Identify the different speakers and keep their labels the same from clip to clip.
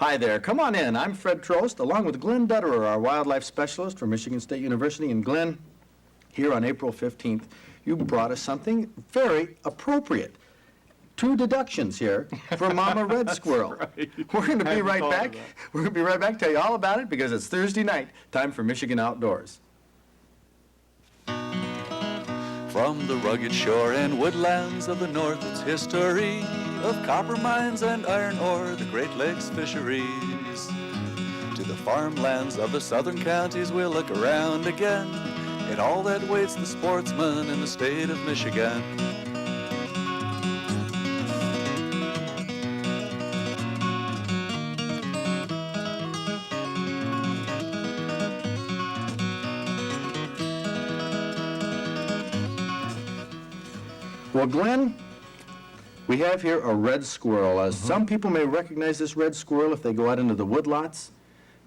Speaker 1: Hi there. Come on in. I'm Fred Trost, along with Glenn Dutterer, our wildlife specialist from Michigan State University. And Glenn, here on April 15th, you brought us something very appropriate. 2 deductions here for Mama Red Squirrel.
Speaker 2: Right.
Speaker 1: We're going to be right back. We're going to be right back, tell you all about it, because it's Thursday night, time for Michigan Outdoors.
Speaker 3: From the rugged shore and woodlands of the north, it's history of copper mines and iron ore, the Great Lakes fisheries. To the farmlands of the southern counties, we'll look around again at all that waits the sportsman in the state of Michigan.
Speaker 1: Well, Glenn, we have here a red squirrel. Some people may recognize this red squirrel if they go out into the woodlots,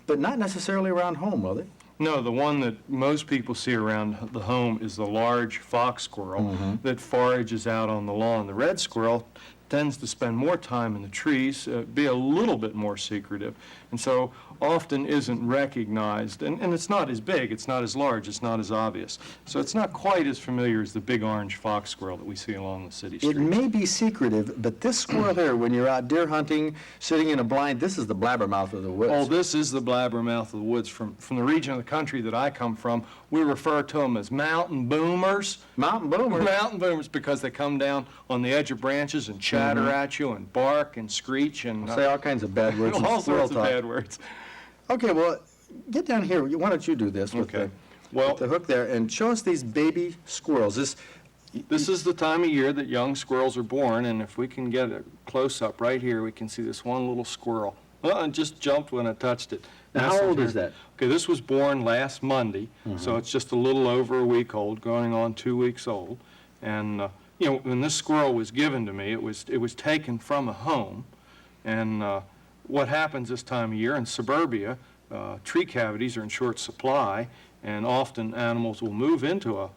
Speaker 1: but not necessarily around home, will they?
Speaker 2: No, the one that most people see around the home is the large fox squirrel that forages out on the lawn. The red squirrel tends to spend more time in the trees, be a little bit more secretive, and so often isn't recognized. And it's not as big, it's not as large, it's not as obvious. So it's not quite as familiar as the big orange fox squirrel that we see along the city streets.
Speaker 1: It may be secretive, but this squirrel here, when you're out deer hunting, sitting in a blind, this is the blabbermouth of the woods.
Speaker 2: Oh, this is the blabbermouth of the woods. From the region of the country that I come from, we refer to them as mountain boomers.
Speaker 1: Mountain boomers?
Speaker 2: Mountain boomers, because they come down on the edge of branches and chatter at you and bark and screech and
Speaker 1: Say all kinds of bad words.
Speaker 2: all
Speaker 1: squirrel
Speaker 2: sorts of
Speaker 1: talk.
Speaker 2: bad words.
Speaker 1: Okay, well, get down here. Why don't you do this with,
Speaker 2: Okay.
Speaker 1: with the hook there and show us these baby squirrels.
Speaker 2: This is the time of year that young squirrels are born, and if we can get a close-up right here, we can see this one little squirrel. It just jumped when I touched it.
Speaker 1: Now, how old is that?
Speaker 2: Okay, this was born last Monday, so it's just a little over a week old, going on 2 weeks old. And you know, when this squirrel was given to me, it was taken from a home, and what happens this time of year in suburbia, tree cavities are in short supply, and often animals will move into a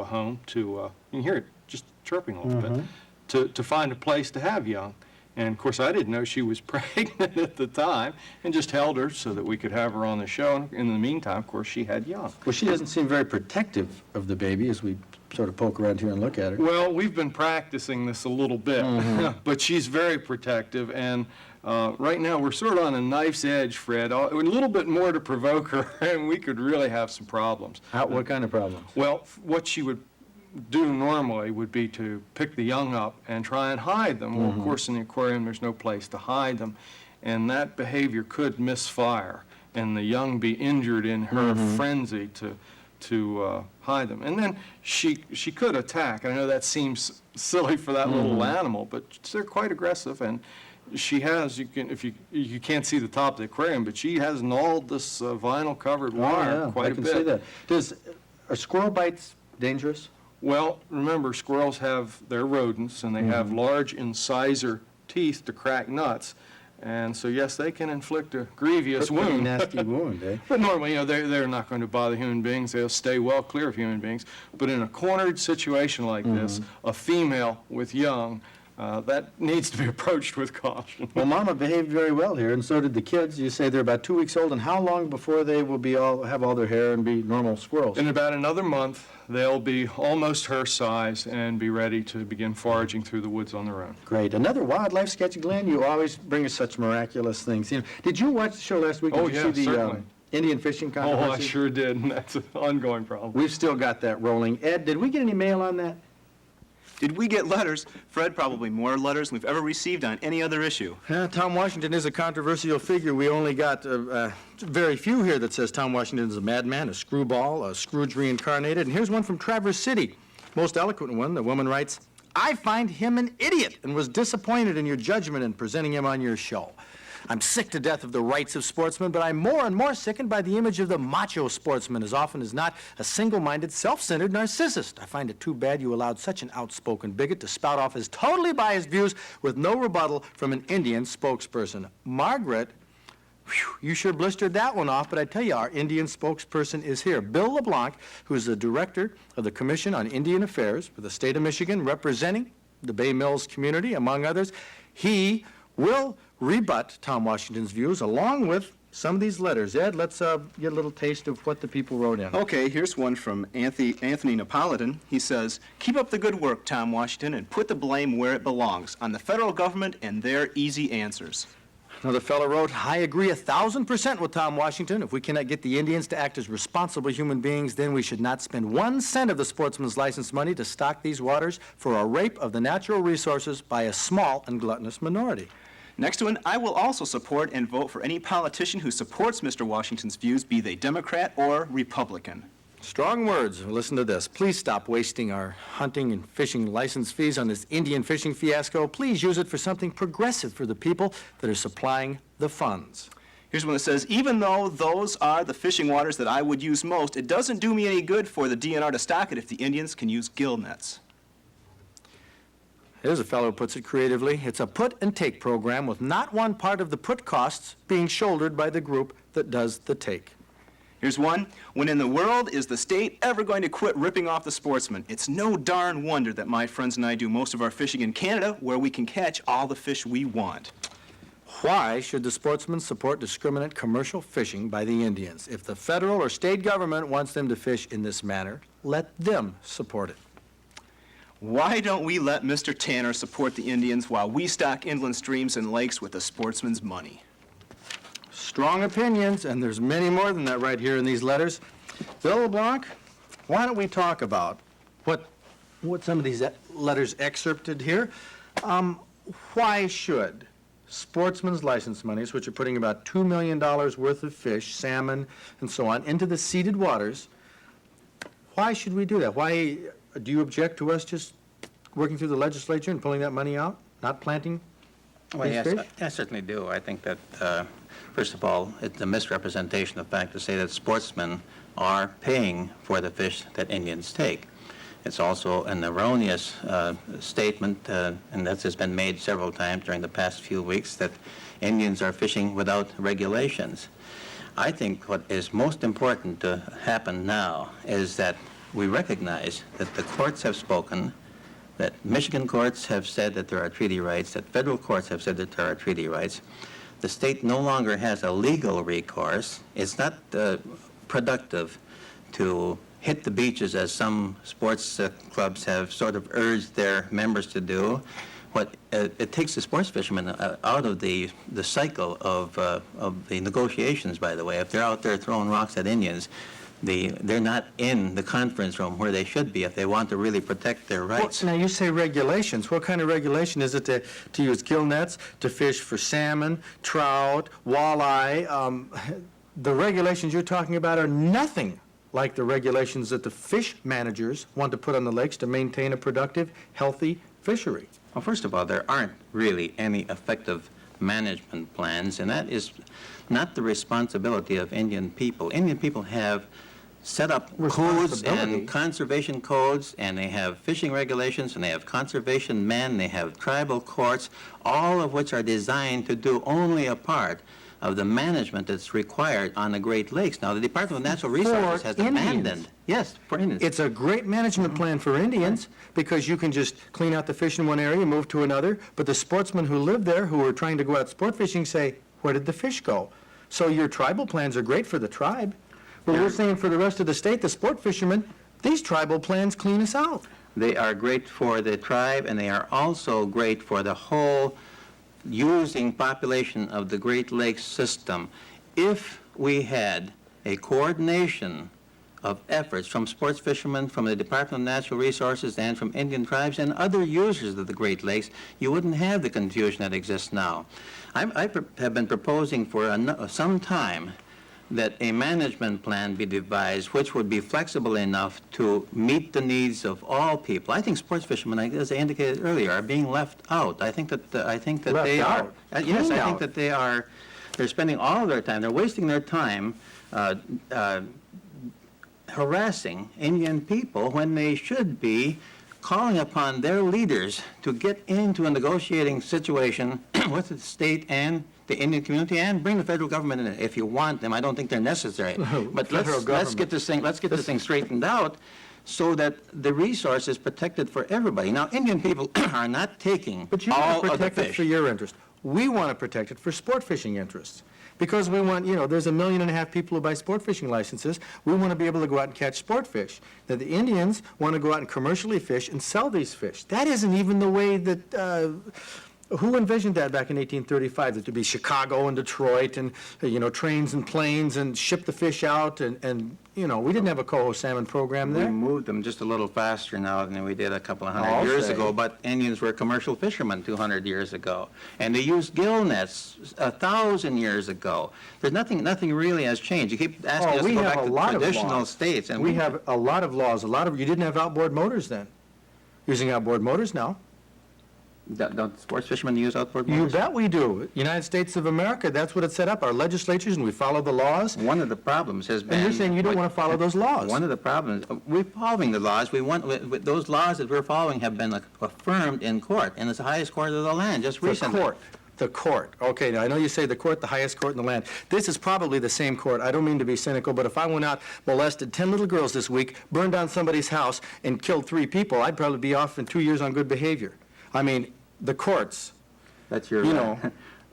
Speaker 2: home to, you can hear it just chirping a little bit, to find a place to have young. And of course, I didn't know she was pregnant at the time, and just held her so that we could have her on the show. And in the meantime, of course, she had young.
Speaker 1: Well, she doesn't seem very protective of the baby as we sort of poke around here and look at her.
Speaker 2: Well, we've been practicing this a little bit, but she's very protective, and right now we're sort of on a knife's edge, Fred. A little bit more to provoke her, and we could really have some problems.
Speaker 1: What kind of problems?
Speaker 2: Well, what she would do normally would be to pick the young up and try and hide them. Well, of course, in the aquarium, there's no place to hide them, and that behavior could misfire, and the young be injured in her frenzy to hide them. And then she could attack. I know that seems silly for that little animal, but they're quite aggressive, and she has, you can't see the top of the aquarium, but she has gnawed this vinyl covered wire quite a bit.
Speaker 1: I can see that. Are squirrel bites dangerous?
Speaker 2: Well, remember, squirrels they're rodents, and they have large incisor teeth to crack nuts. And so, yes, they can inflict a grievous wound.
Speaker 1: Nasty wound, eh?
Speaker 2: But normally, you know, they're not going to bother human beings. They'll stay well clear of human beings. But in a cornered situation like this, a female with young, that needs to be approached with caution.
Speaker 1: Well, Mama behaved very well here, and so did the kids. You say they're about 2 weeks old, and how long before they will have all their hair and be normal squirrels?
Speaker 2: In about another month, they'll be almost her size and be ready to begin foraging through the woods on their own.
Speaker 1: Great. Another wildlife sketch, Glenn. You always bring us such miraculous things. You know, did you watch the show last week? Did you see the
Speaker 2: certainly.
Speaker 1: Indian fishing controversy?
Speaker 2: Oh, I sure did, and that's an ongoing problem.
Speaker 1: We've still got that rolling. Ed, did we get any mail on that?
Speaker 4: Did we get letters? Fred, probably more letters than we've ever received on any other issue.
Speaker 1: Tom Washington is a controversial figure. We only got very few here that says Tom Washington is a madman, a screwball, a Scrooge reincarnated. And here's one from Traverse City. Most eloquent one. The woman writes, I find him an idiot and was disappointed in your judgment in presenting him on your show. I'm sick to death of the rights of sportsmen, but I'm more and more sickened by the image of the macho sportsman, as often as not a single-minded, self-centered narcissist. I find it too bad you allowed such an outspoken bigot to spout off his totally biased views with no rebuttal from an Indian spokesperson. Margaret, whew, you sure blistered that one off, but I tell you, our Indian spokesperson is here. Bill Leblanc, who is the director of the Commission on Indian Affairs for the state of Michigan, representing the Bay Mills community, among others. He will rebut Tom Washington's views along with some of these letters. Ed, let's get a little taste of what the people wrote in.
Speaker 4: Okay, here's one from Anthony Napolitan. He says, "Keep up the good work, Tom Washington, and put the blame where it belongs, on the federal government and their easy answers."
Speaker 1: Another fellow wrote, "I agree 1,000% with Tom Washington. If we cannot get the Indians to act as responsible human beings, then we should not spend 1 cent of the sportsman's license money to stock these waters for a rape of the natural resources by a small and gluttonous minority."
Speaker 4: Next one, "I will also support and vote for any politician who supports Mr. Washington's views, be they Democrat or Republican."
Speaker 1: Strong words. Listen to this. "Please stop wasting our hunting and fishing license fees on this Indian fishing fiasco. Please use it for something progressive for the people that are supplying the funds."
Speaker 4: Here's one that says, "Even though those are the fishing waters that I would use most, it doesn't do me any good for the DNR to stock it if the Indians can use gill nets."
Speaker 1: Here's a fellow who puts it creatively. "It's a put and take program with not one part of the put costs being shouldered by the group that does the take."
Speaker 4: Here's one, "When in the world is the state ever going to quit ripping off the sportsmen? It's no darn wonder that my friends and I do most of our fishing in Canada, where we can catch all the fish we want."
Speaker 1: Why should the sportsmen support discriminate commercial fishing by the Indians? If the federal or state government wants them to fish in this manner, let them support it.
Speaker 4: "Why don't we let Mr. Tanner support the Indians while we stock inland streams and lakes with the sportsman's money?"
Speaker 1: Strong opinions, and there's many more than that right here in these letters. Bill LeBlanc, why don't we talk about what some of these letters excerpted here? Why should sportsmen's license monies, which are putting about $2 million worth of fish, salmon, and so on, into the seeded waters, why should we do that? Why do you object to us just working through the legislature and pulling that money out, not planting
Speaker 5: Well,
Speaker 1: these
Speaker 5: yes,
Speaker 1: fish?
Speaker 5: I certainly do. I think that, first of all, it's a misrepresentation of fact to say that sportsmen are paying for the fish that Indians take. It's also an erroneous statement, and that has been made several times during the past few weeks, that Indians are fishing without regulations. I think what is most important to happen now is that we recognize that the courts have spoken, that Michigan courts have said that there are treaty rights, that federal courts have said that there are treaty rights. The state no longer has a legal recourse. It's not productive to hit the beaches as some sports clubs have sort of urged their members to do. What it takes the sports fishermen out of the cycle of the negotiations, by the way. If they're out there throwing rocks at Indians, they're not in the conference room where they should be if they want to really protect their rights.
Speaker 1: Well, now, you say regulations. What kind of regulation? Is it to use gill nets, to fish for salmon, trout, walleye? The regulations you're talking about are nothing like the regulations that the fish managers want to put on the lakes to maintain a productive, healthy fishery.
Speaker 5: Well, first of all, there aren't really any effective management plans, and that is not the responsibility of Indian people. Indian people have set up codes and conservation codes, and they have fishing regulations, and they have conservation men, they have tribal courts, all of which are designed to do only a part of the management that's required on the Great Lakes. Now, the Department of Natural Resources has abandoned. Yes, for Indians.
Speaker 1: It's a great management plan for Indians because you can just clean out the fish in one area and move to another, but the sportsmen who live there, who are trying to go out sport fishing, say, where did the fish go? So your tribal plans are great for the tribe, but we're saying for the rest of the state, the sport fishermen, these tribal plans clean us out.
Speaker 5: They are great for the tribe, and they are also great for the whole using population of the Great Lakes system. If we had a coordination of efforts from sports fishermen, from the Department of Natural Resources, and from Indian tribes and other users of the Great Lakes, you wouldn't have the confusion that exists now. I have been proposing for some time that a management plan be devised which would be flexible enough to meet the needs of all people. I think sports fishermen, as I indicated earlier, are being left out. I think that
Speaker 1: Left
Speaker 5: they are.
Speaker 1: out?
Speaker 5: Yes,
Speaker 1: Clean
Speaker 5: I think
Speaker 1: out.
Speaker 5: that they're spending all of their time. They're wasting their time harassing Indian people when they should be calling upon their leaders to get into a negotiating situation with the state and the Indian community, and bring the federal government in it if you want them. I don't think they're necessary. But let's get this thing straightened out so that the resource is protected for everybody. Now, Indian people are not taking
Speaker 1: But you
Speaker 5: all
Speaker 1: want to
Speaker 5: of the
Speaker 1: protect it
Speaker 5: fish.
Speaker 1: for your interest. we want to protect it for sport fishing interests. Because we want, there's 1.5 million people who buy sport fishing licenses. We want to be able to go out and catch sport fish. Now, the Indians want to go out and commercially fish and sell these fish. That isn't even the way that, who envisioned that back in 1835, that there'd be Chicago and Detroit and, trains and planes and ship the fish out and we didn't have a coho salmon program
Speaker 5: We
Speaker 1: there.
Speaker 5: moved them just a little faster now than we did a couple of hundred
Speaker 1: I'll
Speaker 5: years
Speaker 1: say.
Speaker 5: ago, but Indians were commercial fishermen 200 years ago. And they used gill nets 1,000 years ago. There's nothing really has changed. You keep asking us
Speaker 1: we
Speaker 5: to go
Speaker 1: have
Speaker 5: back
Speaker 1: a
Speaker 5: to
Speaker 1: lot of
Speaker 5: traditional
Speaker 1: laws.
Speaker 5: states. And
Speaker 1: We have a lot of laws, you didn't have outboard motors then. Using outboard motors now.
Speaker 5: Don't sports fishermen use outboard
Speaker 1: You
Speaker 5: motors?
Speaker 1: bet we do. United States of America, that's what it set up, our legislatures, and we follow the laws.
Speaker 5: One of the problems has been...
Speaker 1: And you're saying you don't want to follow those laws.
Speaker 5: One of the problems, we're following the laws. Those laws that we're following have been affirmed in court, and it's the highest court of the land just recently.
Speaker 1: The court. Okay, now I know you say the court, the highest court in the land. This is probably the same court. I don't mean to be cynical, but if I went out, molested 10 little girls this week, burned down somebody's house, and killed 3 people, I'd probably be off in 2 years on good behavior. I mean, the courts,
Speaker 5: That's your...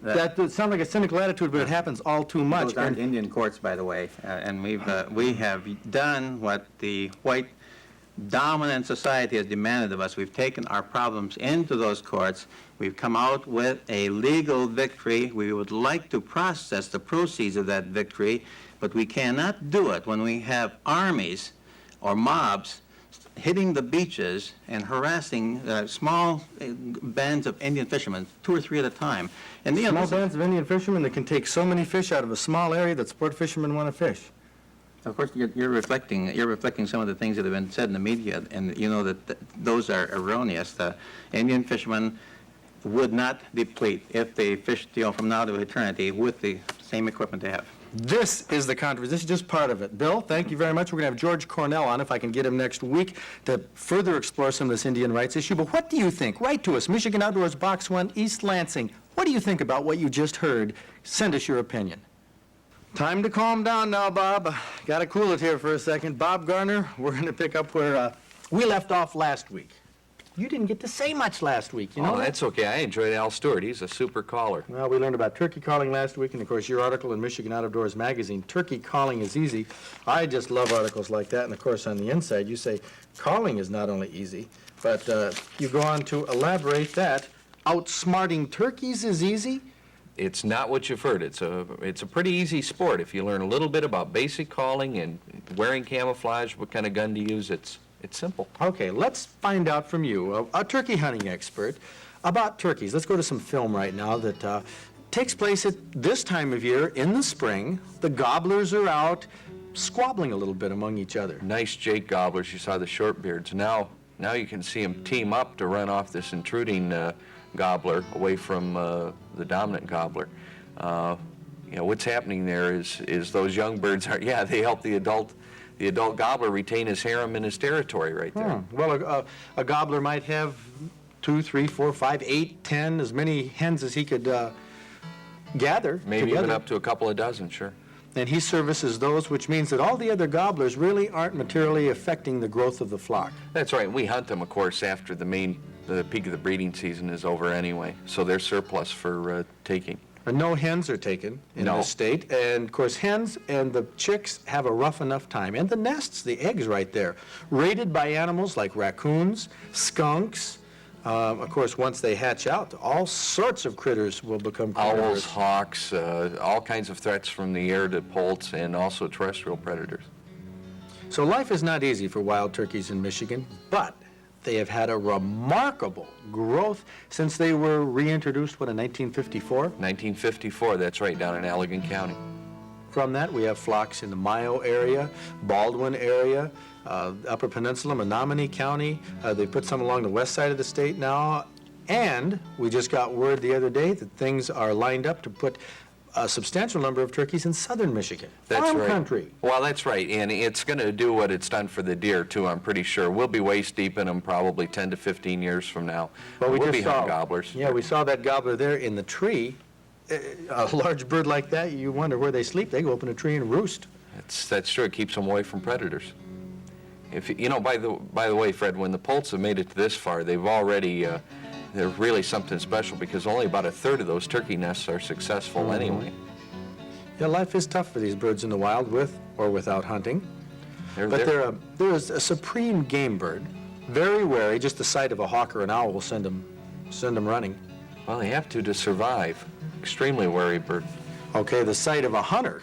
Speaker 1: that sounds like a cynical attitude, but it happens all too much.
Speaker 5: Those aren't Indian courts, by the way, and we have done what the white dominant society has demanded of us. We've taken our problems into those courts. We've come out with a legal victory. We would like to process the proceeds of that victory, but we cannot do it when we have armies or mobs hitting the beaches and harassing small bands of Indian fishermen, 2 or 3 at a time. And
Speaker 1: Small bands of Indian fishermen that can take so many fish out of a small area that sport fishermen want to fish.
Speaker 5: Of course, you're reflecting some of the things that have been said in the media, and you know that those are erroneous. The Indian fishermen would not deplete if they fished, from now to eternity with the same equipment they have.
Speaker 1: This is the controversy. This is just part of it. Bill, thank you very much. We're going to have George Cornell on, if I can get him next week, to further explore some of this Indian rights issue. But what do you think? Write to us, Michigan Outdoors, Box 1, East Lansing. What do you think about what you just heard? Send us your opinion. Time to calm down now, Bob. Got to cool it here for a second. Bob Garner, we're going to pick up where we left off last week. You didn't get to say much last week, you know?
Speaker 6: Oh, that's okay. I enjoyed Al Stewart. He's a super caller.
Speaker 1: Well, we learned about turkey calling last week, and of course your article in Michigan Outdoors magazine, Turkey Calling is Easy. I just love articles like that, and of course on the inside you say calling is not only easy, but you go on to elaborate that outsmarting turkeys is easy.
Speaker 6: It's not what you've heard. It's a pretty easy sport. If you learn a little bit about basic calling and wearing camouflage, what kind of gun to use, it's simple.
Speaker 1: Okay, let's find out from you, a turkey hunting expert, about turkeys. Let's go to some film right now that takes place at this time of year in the spring. The gobblers are out squabbling a little bit among each other.
Speaker 6: Nice Jake gobblers. You saw the short beards. Now you can see them team up to run off this intruding gobbler away from the dominant gobbler. What's happening there is those young birds are, they help the adult gobbler retain his harem and his territory right there.
Speaker 1: Well, a gobbler might have 2, 3, 4, 5, 8, 10, as many hens as he could gather
Speaker 6: Maybe
Speaker 1: together.
Speaker 6: even up to a couple of dozen, sure.
Speaker 1: And he services those, which means that all the other gobblers really aren't materially affecting the growth of the flock.
Speaker 6: That's right. We hunt them, of course, after the peak of the breeding season is over anyway, so they're surplus for taking.
Speaker 1: And no hens are taken in
Speaker 6: No.
Speaker 1: this state, and of course hens and the chicks have a rough enough time. And the nests, the eggs right there, raided by animals like raccoons, skunks. Of course, once they hatch out, all sorts of critters will become
Speaker 6: Owls,
Speaker 1: carnivorous.
Speaker 6: hawks, all kinds of threats from the air to poults and also terrestrial predators.
Speaker 1: So life is not easy for wild turkeys in Michigan, but they have had a remarkable growth since they were reintroduced, in 1954?
Speaker 6: 1954, that's right, down in Allegan County.
Speaker 1: From that, we have flocks in the Mayo area, Baldwin area, Upper Peninsula, Menominee County. They put some along the west side of the state now. And we just got word the other day that things are lined up to put a substantial number of turkeys in southern Michigan.
Speaker 6: That's
Speaker 1: Farm
Speaker 6: right.
Speaker 1: country.
Speaker 6: Well, that's right, and it's going to do what it's done for the deer, too, I'm pretty sure. We'll be waist deep in them probably 10 to 15 years from now.
Speaker 1: Well,
Speaker 6: we'll
Speaker 1: just
Speaker 6: be
Speaker 1: saw
Speaker 6: hunting gobblers.
Speaker 1: Yeah, we saw that gobbler there in the tree. A large bird like that, you wonder where they sleep. They go up in a tree and roost.
Speaker 6: That's true. It keeps them away from predators. If by the way, Fred, when the poults have made it this far, they've already they're really something special because only about a third of those turkey nests are successful anyway.
Speaker 1: Yeah, life is tough for these birds in the wild, with or without hunting.
Speaker 6: They're
Speaker 1: But
Speaker 6: there.
Speaker 1: they're a supreme game bird. Very wary. Just the sight of a hawk or an owl will send them running.
Speaker 6: Well, they have to survive. Extremely wary bird.
Speaker 1: Okay, the sight of a hunter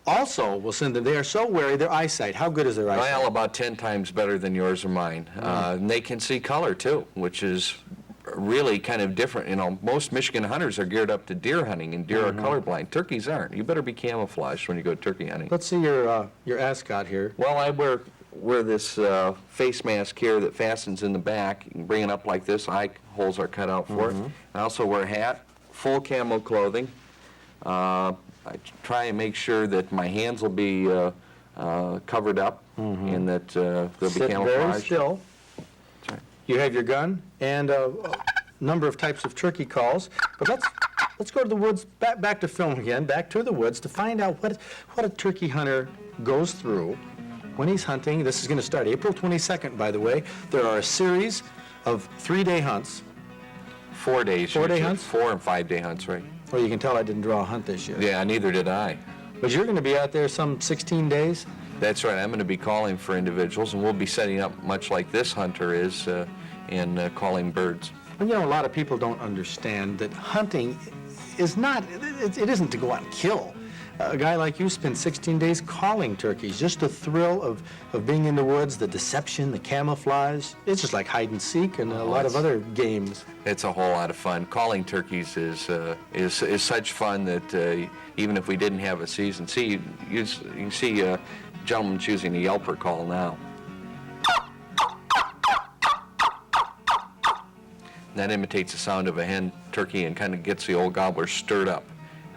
Speaker 1: also will send them. They are so wary. Their eyesight. How good is their eyesight?
Speaker 6: Well, about 10 times better than yours or mine. And they can see color too, which is really kind of different. You know, most Michigan hunters are geared up to deer hunting, and deer are colorblind. Turkeys aren't. You better be camouflaged when you go turkey hunting.
Speaker 1: Let's see your ascot here.
Speaker 6: Well, I wear this face mask here that fastens in the back. You can bring it up like this. Eye holes are cut out for it. I also wear a hat, full camo clothing. I try and make sure that my hands will be covered up and that they'll be
Speaker 1: Sit
Speaker 6: camouflaged.
Speaker 1: very still.
Speaker 6: That's right.
Speaker 1: You have your gun and a number of types of turkey calls. But let's go to the woods, back to film again, back to the woods to find out what a turkey hunter goes through when he's hunting. This is going to start April 22nd, by the way. There are a series of 3-day hunts.
Speaker 6: 4 days.
Speaker 1: 4-day
Speaker 6: usually.
Speaker 1: hunts?
Speaker 6: 4 and 5 day hunts, right?
Speaker 1: Well, you can tell I didn't draw a hunt this year.
Speaker 6: Yeah, neither did I.
Speaker 1: But you're going to be out there some 16 days?
Speaker 6: That's right. I'm going to be calling for individuals, and we'll be setting up much like this hunter is in calling birds.
Speaker 1: Well, you know, a lot of people don't understand that hunting is not, it isn't to go out and kill. A guy like you spent 16 days calling turkeys. Just the thrill of being in the woods, the deception, the camouflage. It's just like hide and seek and a lot of other games.
Speaker 6: It's a whole lot of fun. Calling turkeys is such fun that even if we didn't have a season, you can see a gentleman choosing a yelper call now. That imitates the sound of a hen turkey and kind of gets the old gobbler stirred up.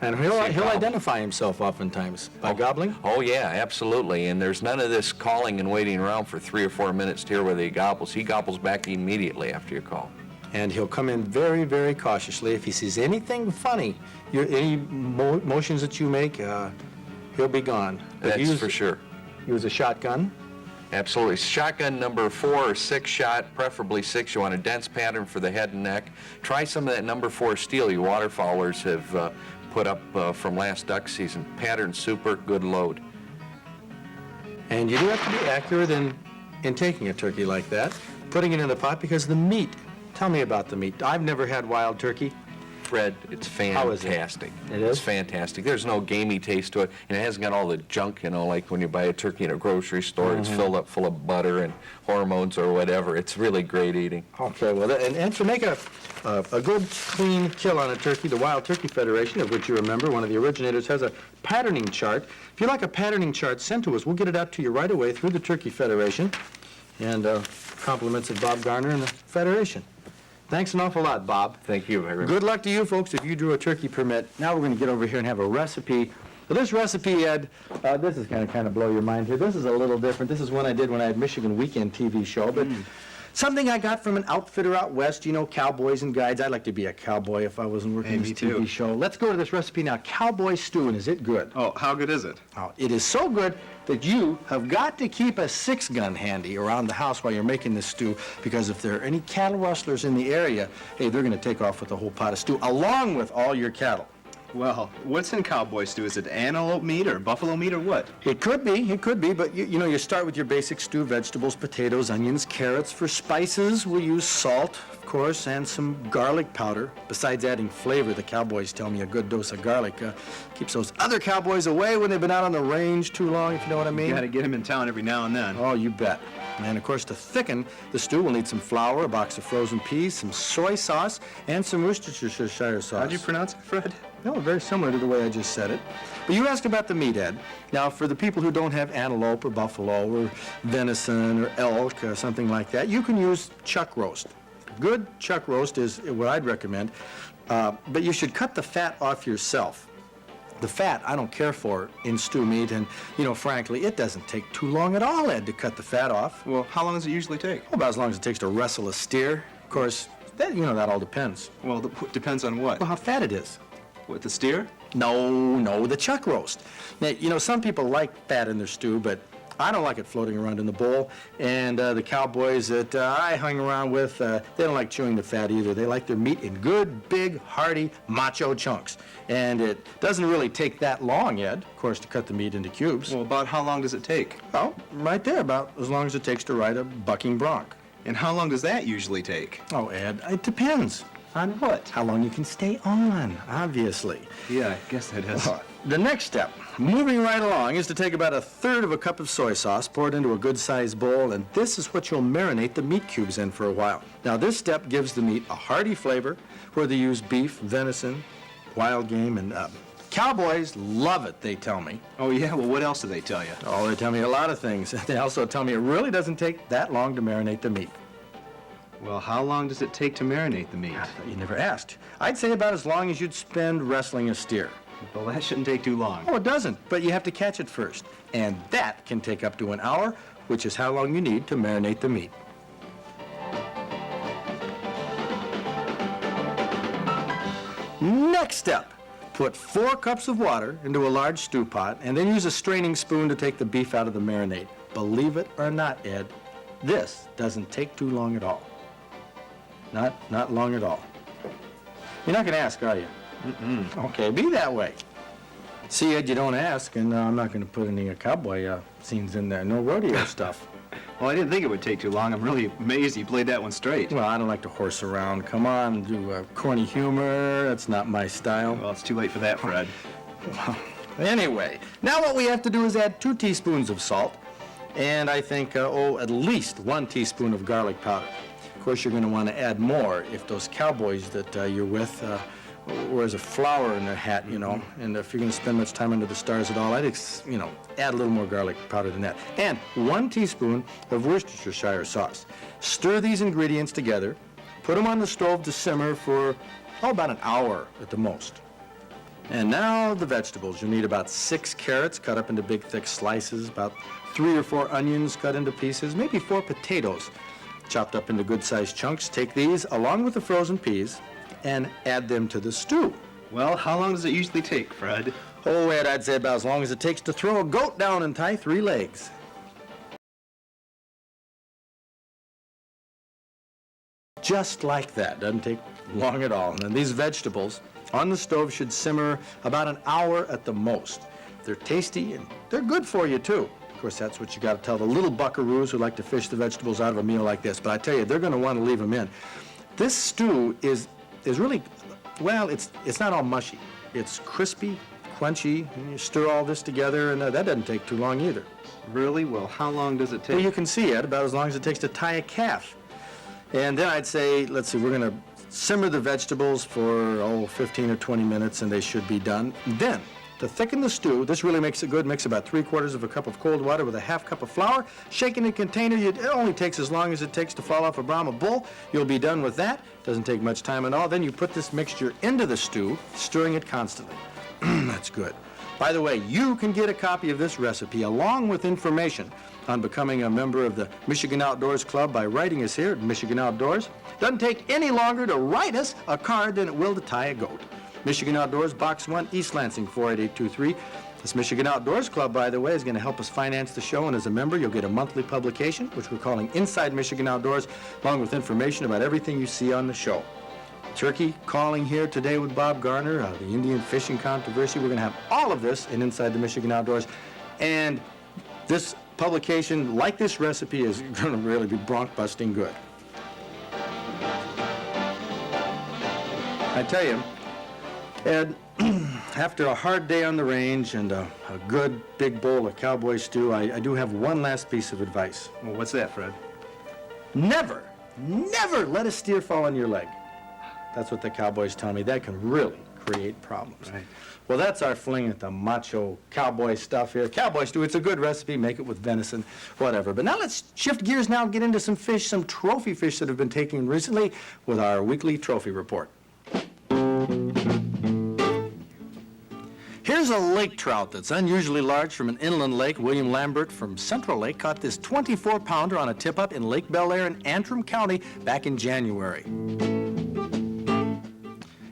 Speaker 1: And he'll identify himself oftentimes by gobbling.
Speaker 6: Oh, yeah, absolutely. And there's none of this calling and waiting around for 3 or 4 minutes to hear whether he gobbles. He gobbles back immediately after your call.
Speaker 1: And he'll come in very, very cautiously. If he sees anything funny, any motions that you make, he'll be gone. But
Speaker 6: That's for sure.
Speaker 1: Use a shotgun.
Speaker 6: Absolutely. Shotgun number 4 or 6 shot, preferably 6. You want a dense pattern for the head and neck. Try some of that number 4 steel you waterfowlers have put up from last duck season. Pattern super, good load.
Speaker 1: And you do have to be accurate in taking a turkey like that, putting it in the pot, because the meat, tell me about the meat. I've never had wild turkey.
Speaker 6: Fred, it's
Speaker 1: How is it?
Speaker 6: fantastic.
Speaker 1: It is?
Speaker 6: It's fantastic. There's no gamey taste to it, and it hasn't got all the junk, you know, like when you buy a turkey in a grocery store, it's filled up full of butter and hormones or whatever. It's really great eating.
Speaker 1: Okay, well, and to make a good, clean kill on a turkey, the Wild Turkey Federation, of which you remember, one of the originators, has a patterning chart. If you'd like a patterning chart sent to us, we'll get it out to you right away through the Turkey Federation. And compliments of Bob Garner and the Federation. Thanks an awful lot, Bob.
Speaker 6: Thank you very much.
Speaker 1: Good luck to you folks if you drew a turkey permit. Now we're going to get over here and have a recipe. So this recipe, Ed, this is going to kind of blow your mind here. This is a little different. This is one I did when I had Michigan Weekend TV show, but something I got from an outfitter out west, you know, cowboys and guides. I'd like to be a cowboy if I wasn't working
Speaker 4: Hey,
Speaker 1: this
Speaker 4: me
Speaker 1: TV
Speaker 4: too.
Speaker 1: show. Let's go to this recipe now. Cowboy stew, and is it good?
Speaker 4: Oh, how good is it?
Speaker 1: Oh, it is so good that you have got to keep a 6-gun handy around the house while you're making this stew, because if there are any cattle rustlers in the area, hey, they're going to take off with a whole pot of stew, along with all your cattle.
Speaker 4: Well, what's in cowboy stew? Is it antelope meat or buffalo meat or what?
Speaker 1: It could be, but you know, you start with your basic stew, vegetables, potatoes, onions, carrots. For spices, we'll use salt, of course, and some garlic powder. Besides adding flavor, the cowboys tell me a good dose of garlic keeps those other cowboys away when they've been out on the range too long, if you know what I mean.
Speaker 4: You gotta get him in town every now and then.
Speaker 1: Oh, you bet. And of course, to thicken the stew, we'll need some flour, a box of frozen peas, some soy sauce, and some Worcestershire sauce.
Speaker 4: How'd you pronounce it, Fred?
Speaker 1: No, very similar to the way I just said it. But you asked about the meat, Ed. Now, for the people who don't have antelope or buffalo or venison or elk or something like that, you can use chuck roast. Good chuck roast is what I'd recommend, but you should cut the fat off yourself. The fat I don't care for in stew meat, and, you know, frankly, it doesn't take too long at all, Ed, to cut the fat off.
Speaker 4: Well, how long does it usually take?
Speaker 1: About as long as it takes to wrestle a steer. Of course, that, you know, that all depends.
Speaker 4: Well, depends on what?
Speaker 1: Well, how fat it is.
Speaker 4: What, the steer?
Speaker 1: No, the chuck roast. Now, you know, some people like fat in their stew, but I don't like it floating around in the bowl. And the cowboys that I hung around with, they don't like chewing the fat either. They like their meat in good, big, hearty, macho chunks. And it doesn't really take that long, Ed, of course, to cut the meat into cubes.
Speaker 4: Well, about how long does it take?
Speaker 1: Well, right there, about as long as it takes to ride a bucking bronc.
Speaker 4: And how long does that usually take?
Speaker 1: Oh, Ed, it depends.
Speaker 4: On what?
Speaker 1: How long you can stay on, obviously.
Speaker 4: Yeah, I guess that is.
Speaker 1: The next step, moving right along, is to take about 1/3 cup of soy sauce, pour it into a good-sized bowl, and this is what you'll marinate the meat cubes in for a while. Now, this step gives the meat a hearty flavor, whether you use beef, venison, wild game, and cowboys love it, they tell me.
Speaker 4: Oh, yeah? Well, what else do they tell you?
Speaker 1: Oh, they tell me a lot of things. They also tell me it really doesn't take that long to marinate the meat.
Speaker 4: Well, how long does it take to marinate the meat?
Speaker 1: You never asked. I'd say about as long as you'd spend wrestling a steer.
Speaker 4: Well, that shouldn't take too long.
Speaker 1: Oh, it doesn't, but you have to catch it first. And that can take up to an hour, which is how long you need to marinate the meat. Next step, put 4 cups of water into a large stew pot and then use a straining spoon to take the beef out of the marinade. Believe it or not, Ed, this doesn't take too long at all. Not long at all. You're not going to ask, are you? Okay, be that way. See, Ed, you don't ask, and I'm not going to put any cowboy scenes in there. No rodeo stuff.
Speaker 4: Well, I didn't think it would take too long. I'm really amazed you played that one straight.
Speaker 1: Well, I don't like to horse around. Come on, do corny humor. That's not my style.
Speaker 4: Well, it's too late for that, Fred.
Speaker 1: Anyway, now what we have to do is add 2 teaspoons of salt, and I think, at least 1 teaspoon of garlic powder. Of course, you're going to want to add more if those cowboys that you're with wears a flower in their hat, you know. And if you're going to spend much time under the stars at all, I'd, add a little more garlic powder than that. And 1 teaspoon of Worcestershire sauce. Stir these ingredients together, put them on the stove to simmer for, about an hour at the most. And now the vegetables. You'll need about 6 carrots cut up into big, thick slices, about 3 or 4 onions cut into pieces, maybe 4 potatoes chopped up into good-sized chunks. Take these along with the frozen peas and add them to the stew.
Speaker 4: Well, how long does it usually take, Fred?
Speaker 1: Oh, Ed, I'd say about as long as it takes to throw a goat down and tie 3 legs. Just like that. Doesn't take long at all. And these vegetables on the stove should simmer about an hour at the most. They're tasty and they're good for you, too. Of course, that's what you got to tell the little buckaroos who like to fish the vegetables out of a meal like this. But I tell you, they're going to want to leave them in. This stew is really, well, it's not all mushy. It's crispy, crunchy, and you stir all this together, and that doesn't take too long either.
Speaker 4: Really? Well, how long does it take?
Speaker 1: Well, you can see it about as long as it takes to tie a calf. And then I'd say, let's see, we're going to simmer the vegetables for, 15 or 20 minutes, and they should be done. Then, to thicken the stew, this really makes it good. Mix about 3/4 cup of cold water with a 1/2 cup of flour. Shake in a container. It only takes as long as it takes to fall off a Brahma bull. You'll be done with that. Doesn't take much time at all. Then you put this mixture into the stew, stirring it constantly. That's good. By the way, you can get a copy of this recipe along with information on becoming a member of the Michigan Outdoors Club by writing us here at Michigan Outdoors. Doesn't take any longer to write us a card than it will to tie a goat. Michigan Outdoors, Box 1, East Lansing, 48823. This Michigan Outdoors Club, by the way, is going to help us finance the show, and as a member, you'll get a monthly publication, which we're calling Inside Michigan Outdoors, along with information about everything you see on the show. Turkey calling here today with Bob Garner, the Indian fishing controversy. We're going to have all of this in Inside the Michigan Outdoors, and this publication, like this recipe, is going to really be bronc-busting good. I tell you, Ed, after a hard day on the range and a good big bowl of cowboy stew, I do have one last piece of advice.
Speaker 4: Well, what's that, Fred?
Speaker 1: Never let a steer fall on your leg. That's what the cowboys tell me. That can really create problems.
Speaker 4: Right.
Speaker 1: Well, that's our fling at the macho cowboy stuff here. Cowboy stew, it's a good recipe. Make it with venison, whatever. But now let's shift gears now and get into some fish, some trophy fish that have been taken recently with our weekly trophy report. Here's a lake trout that's unusually large from an inland lake. William Lambert from Central Lake caught this 24-pounder on a tip-up in Lake Bel Air in Antrim County back in January.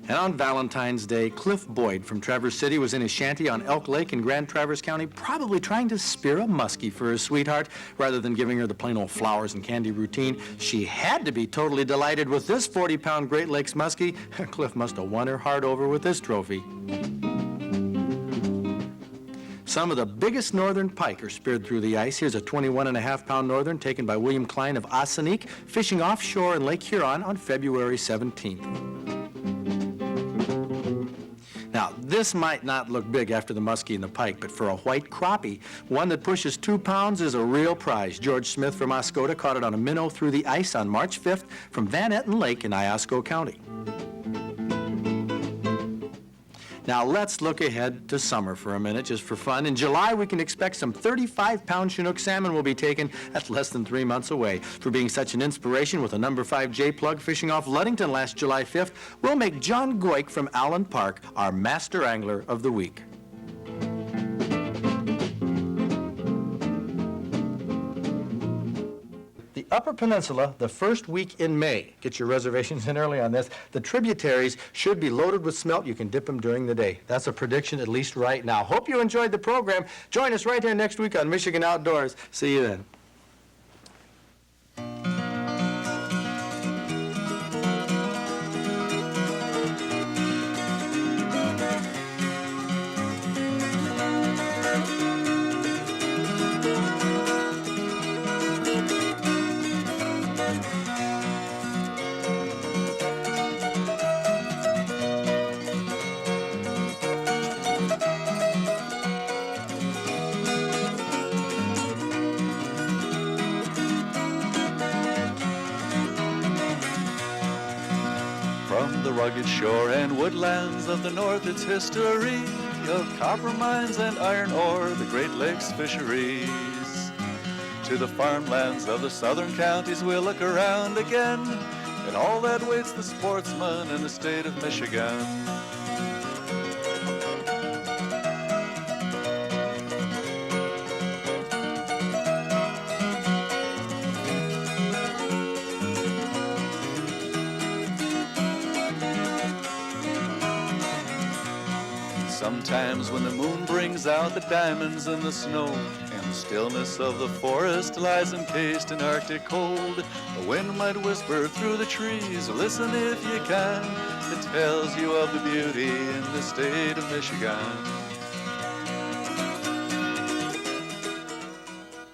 Speaker 1: And on Valentine's Day, Cliff Boyd from Traverse City was in his shanty on Elk Lake in Grand Traverse County, probably trying to spear a muskie for his sweetheart rather than giving her the plain old flowers and candy routine. She had to be totally delighted with this 40-pound Great Lakes muskie. Cliff must have won her heart over with this trophy. Some of the biggest northern pike are speared through the ice. Here's a 21.5-pound northern taken by William Klein of Ossining, fishing offshore in Lake Huron on February 17th. Now, this might not look big after the muskie and the pike, but for a white crappie, one that pushes 2 pounds is a real prize. George Smith from Oscoda caught it on a minnow through the ice on March 5th from Van Etten Lake in Iosco County. Now, let's look ahead to summer for a minute, just for fun. In July, we can expect some 35-pound Chinook salmon will be taken. That's less than 3 months away. For being such an inspiration with a number 5 J-plug fishing off Ludington last July 5th, we'll make John Goik from Allen Park our master angler of the week. The Upper Peninsula, the first week in May. Get your reservations in early on this. The tributaries should be loaded with smelt. You can dip them during the day. That's a prediction, at least right now. Hope you enjoyed the program. Join us right here next week on Michigan Outdoors. See you then.
Speaker 3: From the rugged shore and woodlands of the north, its history of copper mines and iron ore, the Great Lakes fisheries. To the farmlands of the southern counties we'll look around again, and all that waits the sportsman in the state of Michigan. Sometimes when the moon brings out the diamonds in the snow, and the stillness of the forest lies encased in Arctic cold, the wind might whisper through the trees, listen if you can, it tells you of the beauty in the state of Michigan.